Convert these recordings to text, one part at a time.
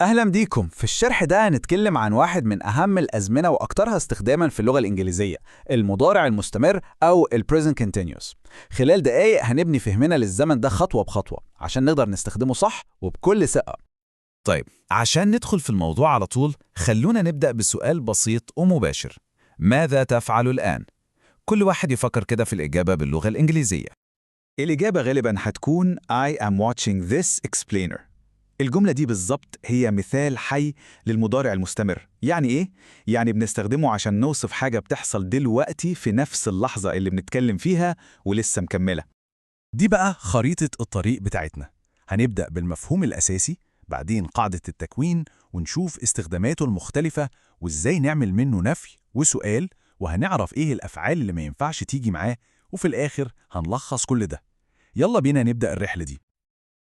أهلا بيكم. في الشرح ده هنتكلم عن واحد من أهم الأزمنة وأكثرها استخداما في اللغة الإنجليزية، المضارع المستمر أو ال present continuous. خلال دقايق هنبني فهمنا للزمن ده خطوة بخطوة عشان نقدر نستخدمه صح وبكل ثقة. طيب، عشان ندخل في الموضوع على طول خلونا نبدأ بسؤال بسيط ومباشر. ماذا تفعل الآن؟ كل واحد يفكر كده في الإجابة باللغة الإنجليزية. الإجابة غالباً هتكون I am watching this explainer. الجملة دي بالظبط هي مثال حي للمضارع المستمر. يعني إيه؟ يعني بنستخدمه عشان نوصف حاجة بتحصل دلوقتي في نفس اللحظة اللي بنتكلم فيها ولسه مكملة. دي بقى خريطة الطريق بتاعتنا. هنبدأ بالمفهوم الأساسي، بعدين قاعدة التكوين، ونشوف استخداماته المختلفة وإزاي نعمل منه نفي وسؤال، وهنعرف إيه الأفعال اللي ما ينفعش تيجي معاه، وفي الآخر هنلخص كل ده. يلا بينا نبدأ الرحلة دي.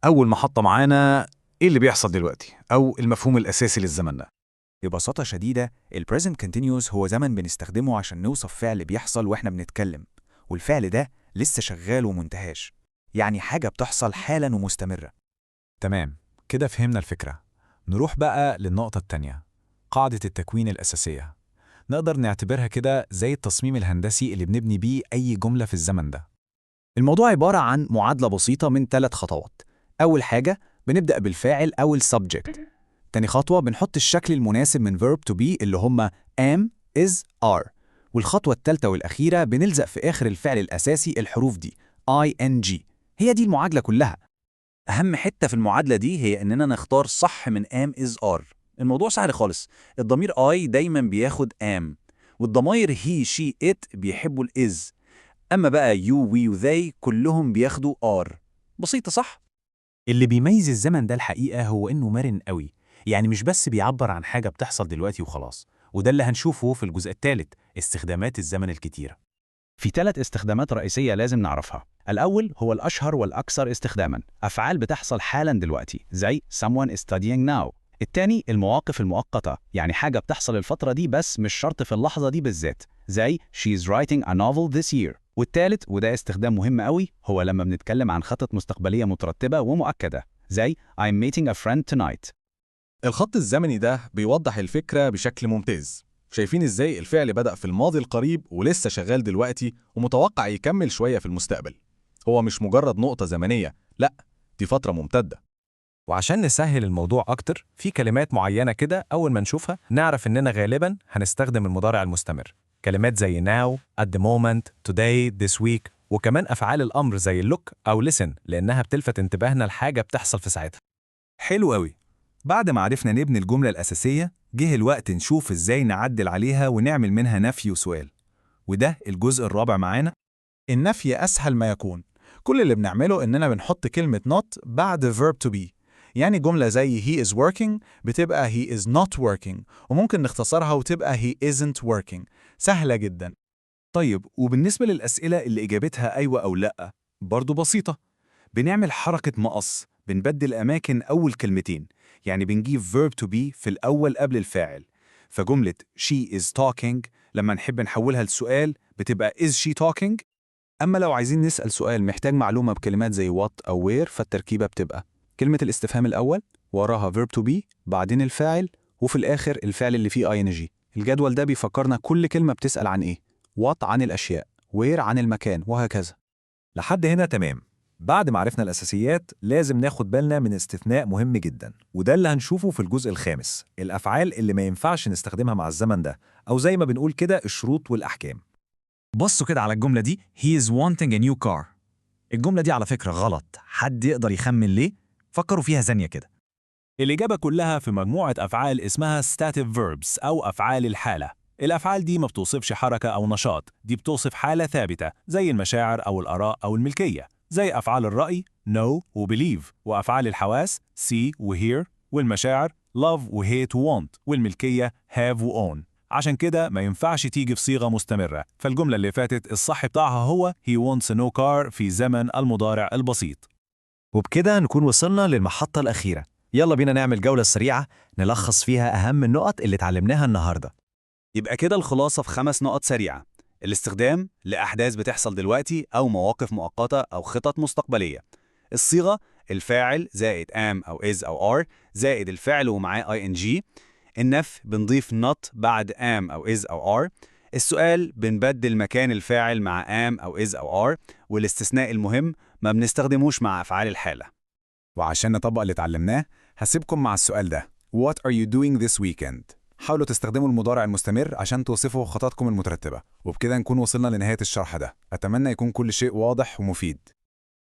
أول محطة معانا إيه اللي بيحصل دلوقتي أو المفهوم الأساسي للزمن ده. ببساطة شديدة ال present continuous هو زمن بنستخدمه عشان نوصف فعل بيحصل وإحنا بنتكلم، والفعل ده لسه شغال ومنتهاش، يعني حاجة بتحصل حالا ومستمرة. تمام، كده فهمنا الفكرة. نروح بقى للنقطة التانية، قاعدة التكوين الأساسية. نقدر نعتبرها كده زي التصميم الهندسي اللي بنبني بيه أي جملة في الزمن ده. الموضوع عبارة عن معادلة بسيطة من 3 خطوات. أول حاجة بنبدأ بالفاعل أو السبجكت. تاني خطوة بنحط الشكل المناسب من verb to be اللي هما am, is, are. والخطوة التالتة والأخيرة بنلزق في آخر الفعل الأساسي الحروف دي ing. هي دي المعادلة كلها. أهم حتة في المعادلة دي هي إننا نختار صح من am is are. الموضوع سهل خالص. الضمير I دايما بياخد am، والضماير he she it بيحبوا ال is. أما بقى you we و they كلهم بياخدوا are. بسيطة صح؟ اللي بيميز الزمن ده الحقيقة هو إنه مرن قوي، يعني مش بس بيعبر عن حاجة بتحصل دلوقتي وخلاص، وده اللي هنشوفه في الجزء الثالث، استخدامات الزمن الكتيرة. في 3 استخدامات رئيسية لازم نعرفها. الأول هو الأشهر والأكثر استخداماً، أفعال بتحصل حالاً دلوقتي زي someone is studying now. التاني المواقف المؤقتة، يعني حاجة بتحصل الفترة دي بس مش شرط في اللحظة دي بالذات، زي she is writing a novel this year. والتالت وده استخدام مهم قوي، هو لما بنتكلم عن خطط مستقبلية مترتبة ومؤكدة زي I'm meeting a friend tonight. الخط الزمني ده بيوضح الفكرة بشكل ممتاز. شايفين ازاي الفعل بدأ في الماضي القريب ولسه شغال دلوقتي ومتوقع يكمل شوية في المستقبل. هو مش مجرد نقطة زمنية، لأ، دي فترة ممتدة. وعشان نسهل الموضوع أكتر في كلمات معينة كده أول ما نشوفها نعرف إننا غالباً هنستخدم المضارع المستمر. كلمات زي now, at the moment, today, this week، وكمان أفعال الأمر زي look أو listen لأنها بتلفت انتباهنا لحاجة بتحصل في ساعتها. حلو قوي. بعد ما عرفنا نبني الجملة الأساسية، جه الوقت نشوف إزاي نعدل عليها ونعمل منها نفي وسؤال. وده الجزء الرابع معانا. النفي أسهل ما يكون. كل اللي بنعمله إننا بنحط كلمة not بعد verb to be. يعني جملة زي he is working بتبقى he is not working، وممكن نختصرها وتبقى he isn't working. سهلة جدا. طيب، وبالنسبة للأسئلة اللي إجابتها أيوة أو لأ، برضو بسيطة. بنعمل حركة مقص، بنبدل أماكن أول كلمتين، يعني بنجيب verb to be في الأول قبل الفاعل. فجملة she is talking لما نحب نحولها لسؤال بتبقى is she talking. أما لو عايزين نسأل سؤال محتاج معلومة بكلمات زي what أو where، فالتركيبة بتبقى كلمة الاستفهام الأول، وراها verb to be، بعدين الفاعل، وفي الآخر الفعل اللي فيه ing. الجدول ده بيفكرنا كل كلمة بتسأل عن إيه. what عن الأشياء، where عن المكان، وهكذا. لحد هنا تمام. بعد ما عرفنا الأساسيات لازم ناخد بالنا من استثناء مهم جدا، وده اللي هنشوفه في الجزء الخامس، الأفعال اللي ما ينفعش نستخدمها مع الزمن ده، أو زي ما بنقول كده الشروط والأحكام. بصوا كده على الجملة دي he is wanting a new car. الجملة دي على فكرة غلط. حد يقدر يخمن ليه؟ فكروا فيها ثانية كده. الإجابة كلها في مجموعة أفعال اسمها stative verbs أو أفعال الحالة. الأفعال دي ما بتوصفش حركة أو نشاط، دي بتوصف حالة ثابتة زي المشاعر أو الآراء أو الملكية، زي أفعال الرأي know و believe، وأفعال الحواس see و hear، والمشاعر love و hate و want، والملكية have و own. عشان كده ما ينفعش تيجي في صيغة مستمرة، فالجملة اللي فاتت الصح بتاعها هو he wants a new car في زمن المضارع البسيط. وبكده نكون وصلنا للمحطة الأخيرة. يلا بينا نعمل جولة سريعة نلخص فيها أهم النقط اللي اتعلمناها النهاردة. يبقى كده الخلاصة في 5 نقط سريعة. الاستخدام لأحداث بتحصل دلوقتي أو مواقف مؤقتة أو خطط مستقبلية. الصيغة الفاعل زائد am أو is أو are زائد الفعل ومعاه ing. النفي بنضيف not بعد am أو is أو are. السؤال بنبدل مكان الفاعل مع am أو is أو are. والاستثناء المهم ما بنستخدموش مع أفعال الحالة. وعشان نطبق اللي اتعلمناه هسيبكم مع السؤال ده: What are you doing this weekend؟ حاولوا تستخدموا المضارع المستمر عشان توصفوا خططكم المترتبة. وبكده نكون وصلنا لنهاية الشرح ده. أتمنى يكون كل شيء واضح ومفيد.